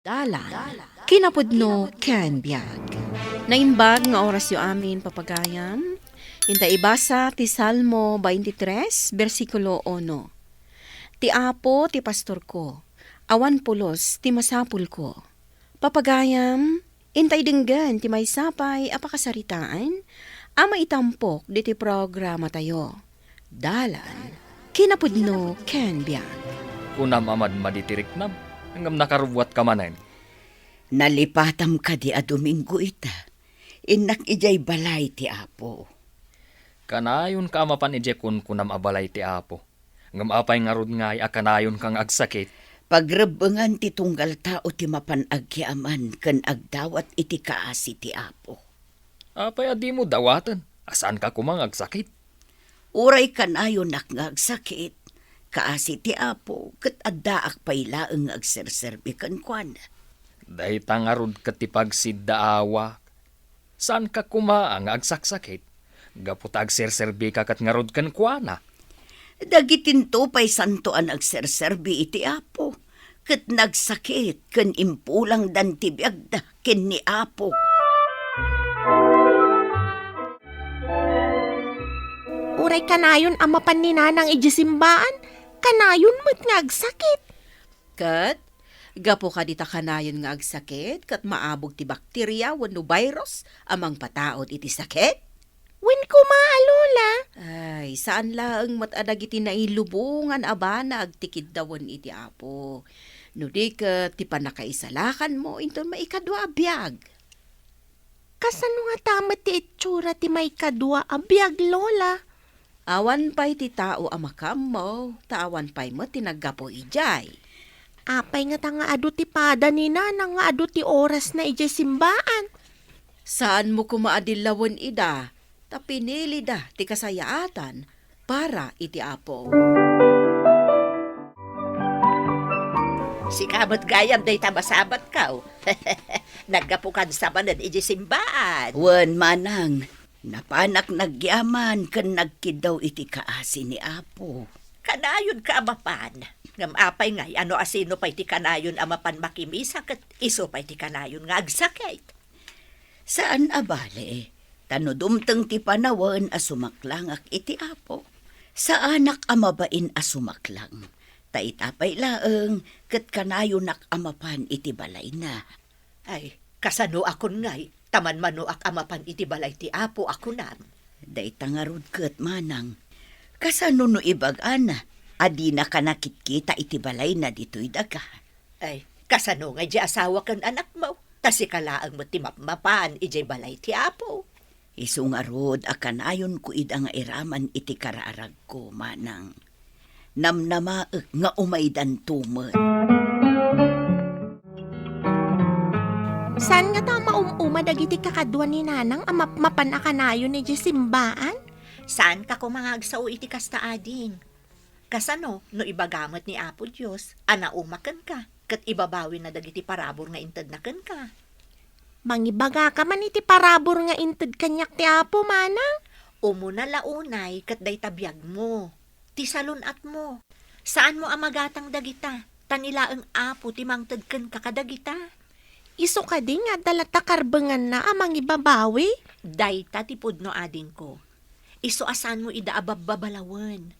Dalan, kinapudno ken biag. Naimbag nga oras yu amin papagayam. Inta ibasa ti Salmo 23, versikulo 1. Ti apo ti pastor ko, awan pulos ti masapul ko. Papagayam, intay dinggan ti may sapay apakasaritaan, ama itampok di ti programa tayo. Dalan, kinapudno ken biag. Kunam amad maditirik nam, hanggang nakarubuat ka manen. Nalipatam ka di a Domingo ita. Inak ijay balay ti apo. Kanayon ka amapan ije kun kunam abalay ti apo. Ngam apay nga rod ngay akanayon kang agsakit. Pagrebengan ti tunggal tao ti mapan agyaman ken agdawat iti kaasi ti apo. Apay adi mo dawatan, asan ka kumang agsakit? Uray kanayon nak nga agsakit. Kaasi ti apo ket addaak paylaeng agserserbi ken kuana. Dahi tangarod katipag siddaawa. Saan ka kumaang agsaksakit? Gaputag serserbi ka kat ngarod kan kuana. Dagitinto pay santoan agserserbi iti apo. Ket nagsakit ken impulang dan ti biagda ken ni apo. Uray kanayon amapan ni nanang ijisimbaan, kanayon mo't nga agsakit. Kat, gapo ka dita kanayon nga agsakit, kat maabog ti bakterya wenno virus amang pataod iti sakit. Wen ko maalola. Ay, saan laeng matadag iti nailubungan aba na agtikid dawon iti apo. No di kat ti panakaisalakan mo, inton maikadwa abiyag. Kasano nga tamat ti itsura ti may kadwa abiyag, lola? Awan pa'y ti tao amakam mo, tawan pa'y mo tinaggapo ijay. Apay nga ta nga adu ti pada ni nanang nga adu ti oras na ijisimbaan. Saan mo kumaadilawon ida, ta pinili da ti kasayaatan para iti apo. Si kamot gayam day tabasabat ka. Naggapukan sa banan ijisimbaan. Wen manang, napanak nagyaman ken nagkidaw iti kaasi ni apo. Kanayon ka amapan. Ngam apay ngay, ano asino pa'y ti kanayon amapan makimisa kat iso pa'y ti kanayon nga agsakit. Saan abale? Tano dumteng ti panawan asumaklangak iti apo. Sa anak amabain asumaklang. Taitapay laeng ket kanayon nak amapan iti balay na. Ay, kasano akon ngay, taman manuak amapan iti balay ti apo ako nan. Day tangarod ket manang. Kasano no ibag-ana? Adi na ka nakitkita iti balay na dito'y daga. Ay, kasano ngay di asawa kan anak mo. Tasi kalaang mo ti mapmapan ijay balay ti apo. Isungarod akanayon ko ida nga iraman iti karaarag ko manang. Namnamaek nga umaydan tumet. Saan nga ta maumuma dagiti kakadwa ni nanang amapmapan akanayon ni ijisimbaan? Saan ka kumangagsaw iti kasta ading? Kasano, no ibagamot ni Apo Diyos, anaumakan ka, kat ibabawi na dagiti parabor nga intad na kan ka. Mangibaga ka man iti parabor nga inted kanyak ti apo, manang. Umuna launay, kat day tabiyag mo, ti salunat mo. Saan mo amagatang dagita, tanilaang apo ti mangtad kan kakadagita. Iso ka di nga dalata karbengan na amang ibabawi. Dayta ti pudno ading ko. Iso asan mo ida abababalawan.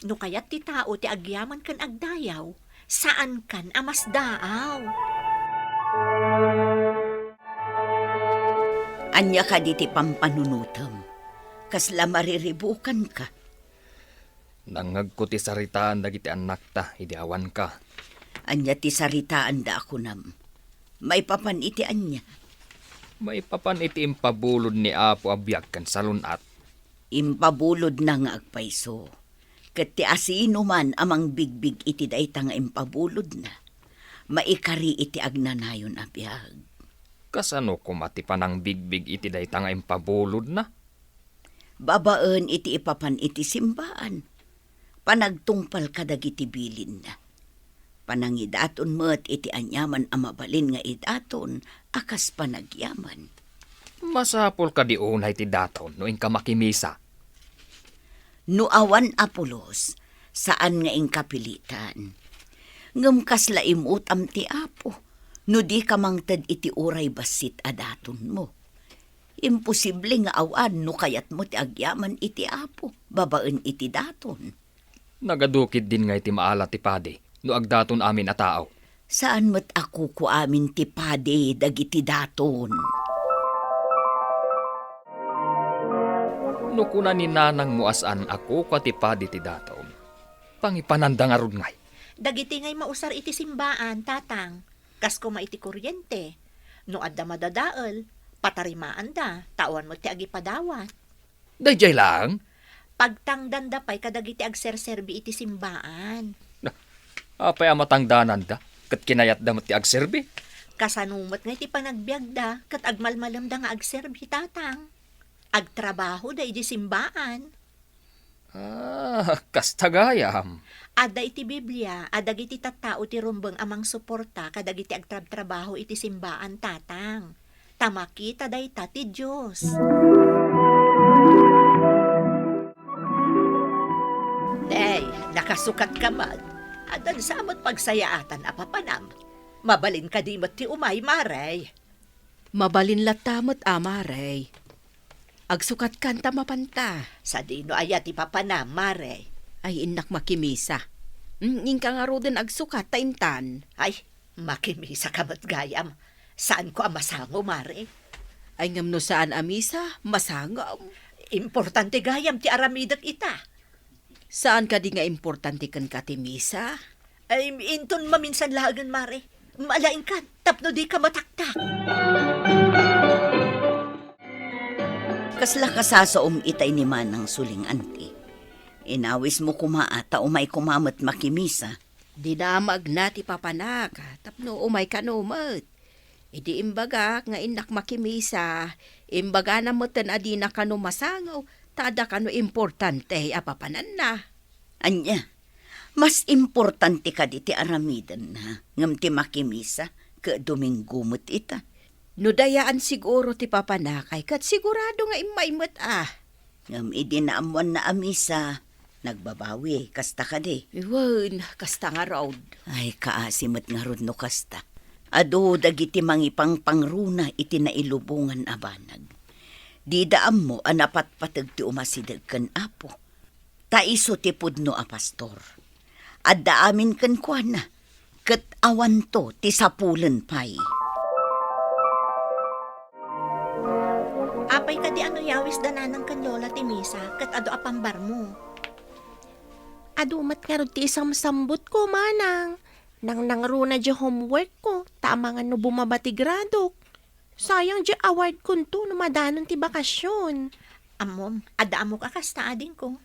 No kayat ti tao ti agyaman kan agdayaw, saan kan amas daaw? Anya ka di ti pampanunutem. Kasla mariribukan ka. Nangag ko ti saritaan dagiti anak ta, idiawan ka. Anya ti saritaan da ako nam. May papan iti anya. May papan iti impabulod ni apo abiyag kan salunat. Impabulod na nga agpayso. Ket ti asino man amang bigbig iti dayta nga impabulod na. Maikari iti agnanayon abiyag. Kasano kumati pa ng bigbig iti dayta nga impabulod na? Babaen iti ipapan iti simbaan. Panagtungpal kadag iti bilin na. Panangidaton met iti anyaman amabalin nga idaton akas panagyaman. Masapol ka di unay ti dataon no inka makimisa. No awan apulos, saan nga ing kapilitan? Ngem kasla imutam ti apo, No di ka mangtad iti uray basit adaton mo. Imposible nga awan no kayat mo ti agyaman iti apo, babaen iti daton. Nagadukid din nga iti maala ti padi, no agdaton amin a tao. Saan mo't ako ko amin ti pade dagiti daton? No kuna ni nanang mo asan ako kwa ti padi ti daton. Pangipananda nga rod ngay. Dagiti ngay mausar iti simbaan, tatang. Kas kuma iti kuryente. No adda madadael, patarimaan da, tawan mo ti agipadawat. Dayjay lang. Pagtangdan da pa'y kadagiti agserserbi iti simbaan. Apay amatangdanan da, kat kinayat da mo ti agserbi. Kasanumot nga iti panagbiag da, kat agmalmalam da nga agserbi, tatang. Agtrabaho da iti simbaan. Kastagayam. Ada iti Biblia, adag iti tattao ti rumbeng amang suporta, kadagiti agtrabaho iti simbaan, tatang. Tamakita dayta ti Diyos. Day, nakasukat ka man. Adan samot pagsayaatan apapanam. Mabalin ka di mo't ti umay, maray. Mabalin latamot amaray. Agsukat kanta mapanta. Sa dino ayat ipapanam, maray. Ay inak makimisa. Ing ka nga ro din agsukat taintan. Ay, makimisa ka mo't gayam. Saan ko ang masango, maray? Ay ngam no saan amisa, masangam. Importante gayam ti aramidak ita. Saan ka di nga importante kan katimisa? Ay, inton maminsan lagan, mare. Malain ka, tapno di ka mataktak. Kasla kasasaom itay ni manang suling anti. Inawis mo kumaata umay kumamat makimisa. Di damag na ti papanak, tapno umay kanumat. Idi imbaga nga inak makimisa, imbaga na mutan adi na kanu masangaw, tada kanu importante apapanan na. Anya, mas importante ka di ti aramidan na ngam ti makimisa ka Domingo mo't ita. No dayaan siguro ti papanakay, kat sigurado nga imaymot Ngam idi na amuan na amisa, nagbabawi, kasta ka di. Iwan, kasta nga raw. Ay, kaasimot nga rod no kasta. Ado dagiti mangipang pangruna iti nailubungan abanag. Di daam mo anapat patag ti umasidag kan apo. Taiso ti pudno a pastor. Adda amin kan kuana. Kat awan to ti sapulen pay. Apay ka di ano yawis dananang kan lola ti misa, kat ado apambar mo. Adumat nga rin ti isang sambot ko, manang. Nang nangruna di homework ko, tama nga no bumabati grado. Sayang di award ko to no madanon ti bakasyon. Amom, ada mo ka kasta ading ko.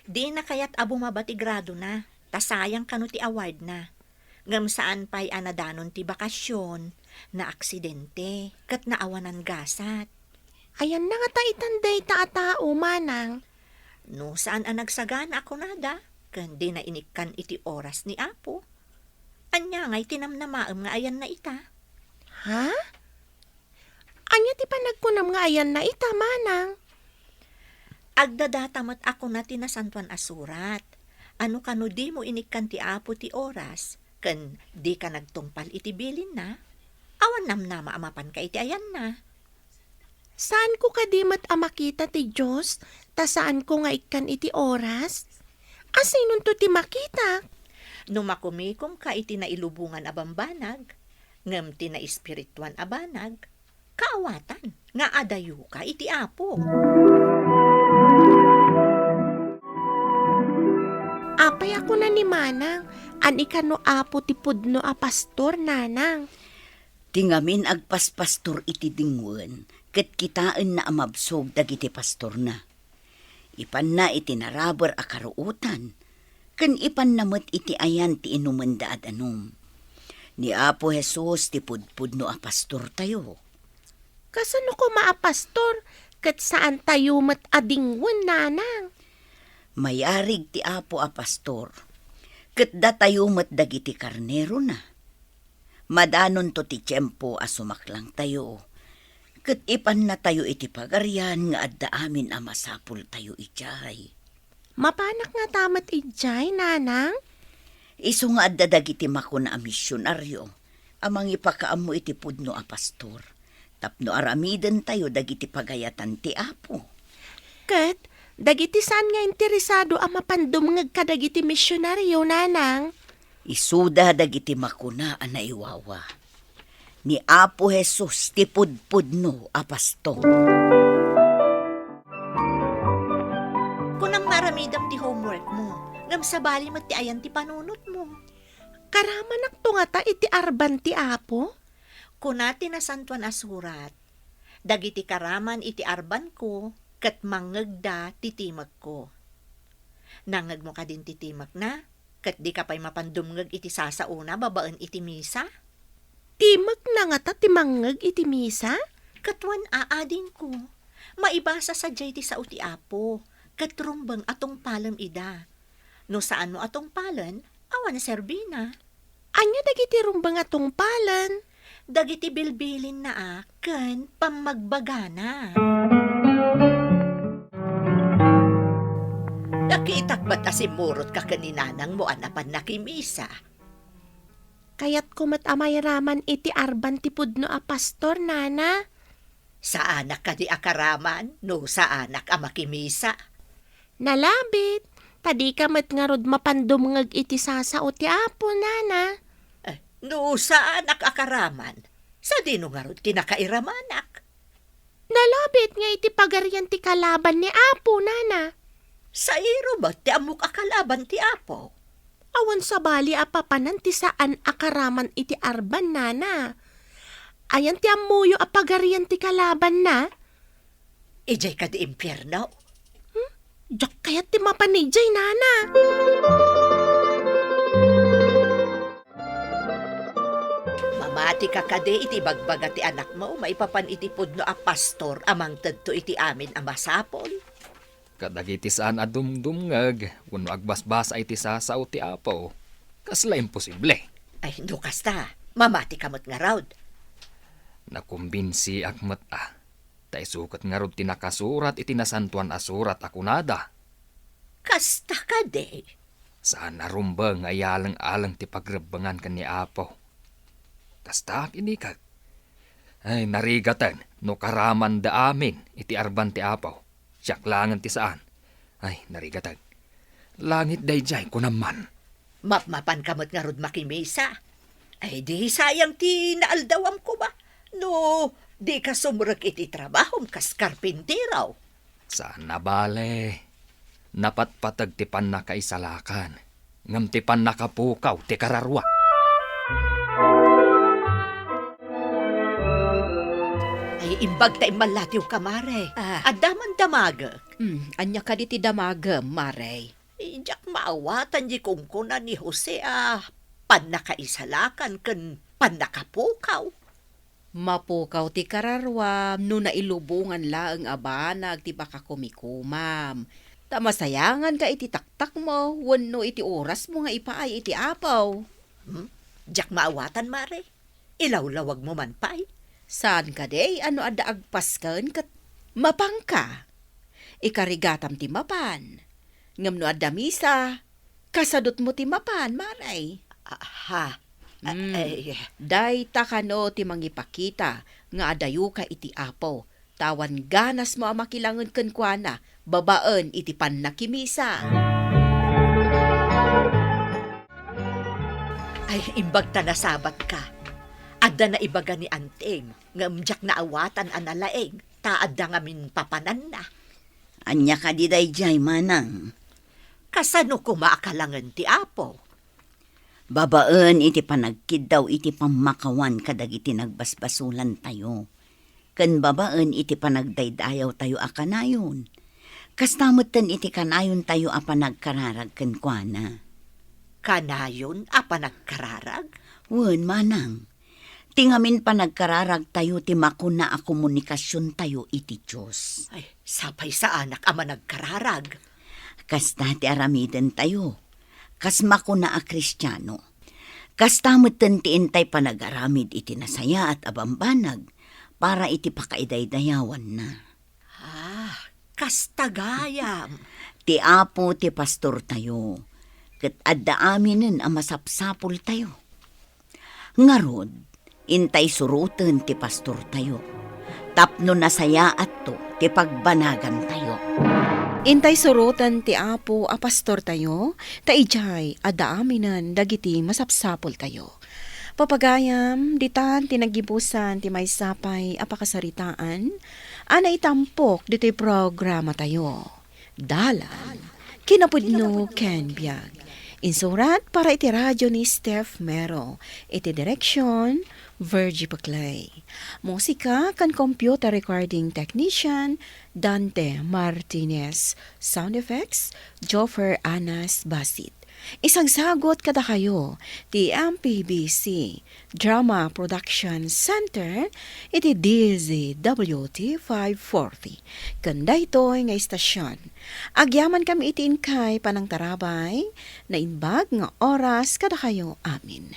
Di na kaya't abo mabati grado na, tasayang kanu ti award na. Ngam saan pa'y anadanon ti bakasyon, na aksidente, kat naawanan gasat. Ayan na nga ta itanday ta atao, manang. No saan ang nagsagana ako nada, kandi na inikan iti oras ni Apo. Anya nga'y tinamnamaam nga ayan na ita. Ha? Anya ti panagkunam nga ayan na ita, manang. Agdadatamat ako na tinasantuan asurat. Ano kano di mo inikan ti Apo ti oras, kan di ka nagtungpal iti bilin na, awan namnama amapan ka iti ayan na. Saan ko kadimat amakita ti Diyos, ta saan ko nga ikan iti oras? Asinon to ti makita? Numakumikom ka iti nailubungan abambanag, ngem ti na espirituan abanag, kaawatan, nga adayo ka iti Apo. Apay ako na ni manang, ani kano apo ti pudno a pastor, nanang. Tingamin agpaspastor iti dingwen, ket kitaan na amabsog dagiti pastor na. Ipan na iti naraber a karuutan, ken ipan namot iti ayan ti inuman da adanum. Ni Apo Jesus ti pudpudno a pastor tayo. Kasano ko maapastor, ket saan tayo mat adingwen, nanang? Mayarig ti Apo a pastor, ket da tayo mat dagiti karnero na. Madanon to ti tiyempo a sumaklang tayo, ket ipan na tayo iti pagaryan nga adda amin a masapul tayo ijay. Mapanak nga tamat ijay, nanang? Isu nga adda dagiti makuna a misyonaryo, amang ipakaam mo iti pudno a pastor. Tapno aramiden tayo dagiti pagayatan ti Apo. Kat, dagiti saan nga interesado ang mapandumngag ka dagiti misyonaryo, nanang? Isuda dagiti makuna a naiwawa. Ni Apo Jesus ti pudpudno a pastor. Kunang maramidam ti homework mo, ngam sabali mo ti ayan ti panunot mo. Karamanak to nga ta iti arban ti Apo? Kunati na santuan asurat, dagiti karaman iti arban ko, kat mangagda titimag ko. Nangag mo ka din titimag na, kat di ka pa'y mapandumngag iti sasauna babaan iti misa? Timag na nga ta timangag iti misa? Katwan aadin ko, maibasa sa jay ti sao ti Apo, kat rumbang atong palam ida. No saan mo atong palan, awan na serbina. Anya dagiti rumbang atong palan? Dagiti bilbilin na akan pamagbagana. Nakitak ba't asimurot ka kaninanang mo anapan nakimisa? Kaya't kumat amay raman iti arban ti pudno a pastor, nana. Sa anak ka di akaraman, no sa anak a makimisa. Nalabit, tadi ka mat nga rod mapandumngag iti sasao ti Apo, nana. No sa anak akaraman, sa dino nga ron kinakairamanak. Nalabit nga iti pagarian ti kalaban ni Apo, nana. Sa iro ba ti amok akalaban ti Apo? Awan sa bali a papanan ti saan akaraman iti arban, nana. Ayan ti amuyo a pagarian ti kalaban na. Ijay ka di impyerno. Diyak kayat ti mapanijay, nana. Mamati ka kade iti bagbaga ti anak mo, maipapan iti pudno a pastor amang tadto iti amin a masapol. Kadagiti saan adumdumngag, kuno agbasbasa iti sasaw ti Apo. Kasla imposible. Ay, no kasta, mamati kamot nga raud. Nakumbinsi akmat tay sukat nga rod tinakasurat iti nasantuan asurat akunada. Kasta kade. Saan narumba nga yalang-alang ti pagrebangan kan ni Apo. Kasta kinikag. Ay narigatan no karaman da amin iti arban ti Apo. Siyaklangan ti saan. Ay narigatan. Langit dayjay ko naman. Mapmapan kamot nga rod makimisa. Ay di sayang ti naaldawam ko ba? No, di ka sumurag iti trabahom kas karpintiraw. Saan na bale? Napatpatag ti pan nakaisalakan. Ngam ti pan nakapukaw ti kararwa. Ay imbag ta imalatiw ka, Mare. Adaman damaga. Anya ka di ti damagam, Maray. Ijak maawatan di kungkuna ni Jose pan nakaisalakan kan pan nakapukaw. Mapukaw ti kararwam, no nailubungan laeng abanag ti baka kumikumam. Tamasayangan ka iti taktak mo, wano iti oras mo nga ipaay iti apaw. Jak maawatan, Mare. Ilawlawag mo man pa'y. Saan ka day? Ano ada agpaskan kat mapangka? Ikarigatam ti mapan. Ngam no ada misa, kasadot mo ti mapan, Maray. Ha? Ay, Day takano ti mangipakita nga adayo ka iti apo. Tawan ganas mo ang makilangan kenkwana, babaan iti pan nakimisa. ay imbag ta nasabat ka. Adda na ibaga ni Anteng, ngamjak na awatan analaeng, taadda ngamin papanan na. Anya ka di dayjay manang. Kasano kumaakalangan ti Apo? Babaan iti panagkid daw iti pamakawan kadag iti nagbasbasulan tayo. Ken babaan iti panagdaydayaw tayo akanayon. Kastamutan iti kanayon tayo a panagkararag ken kuana. Kanayon apa nagkararag? Wen manang. Tingamin panagkararag tayo ti makuna a komunikasyon tayo iti Diyos. Ay, sapay sa anak ama nagkararag. Kasta ti aramiden tayo. Kas makuna a Kristiyano. Kastamutan ti intay panagaramid iti nasaya at abambanag para iti pakaidaydayawan na. Kastagayam. Ti Apo ti pastor tayo. Ket adda aminen a masapsapol tayo. Ngarod, Intay suruten ti pastor tayo. Tapno nasaya to ti pagbanagan tayo. Intay surutan ti Apo a pastor tayo, ta ijay adaaminan dagiti masapsapol tayo. Papagayam, ditan tinagibusan ti may sapay apakasaritaan, ana itampok diti programa tayo. Dalan, kinapudno Ken Biag. Insurat para iti radyo ni Steph Mero. Iti direksyon, Virgie Paclay. Musika kan computer recording technician, Dante Martinez. Sound effects, Joffer Anas Basit. Isang sagot kada kayo, ti MPBC Drama Production Center, iti DZWT 540. Kanda ito'y nga istasyon. Agyaman kami iti inkay panang tarabay, na inbag nga oras kada kayo amin.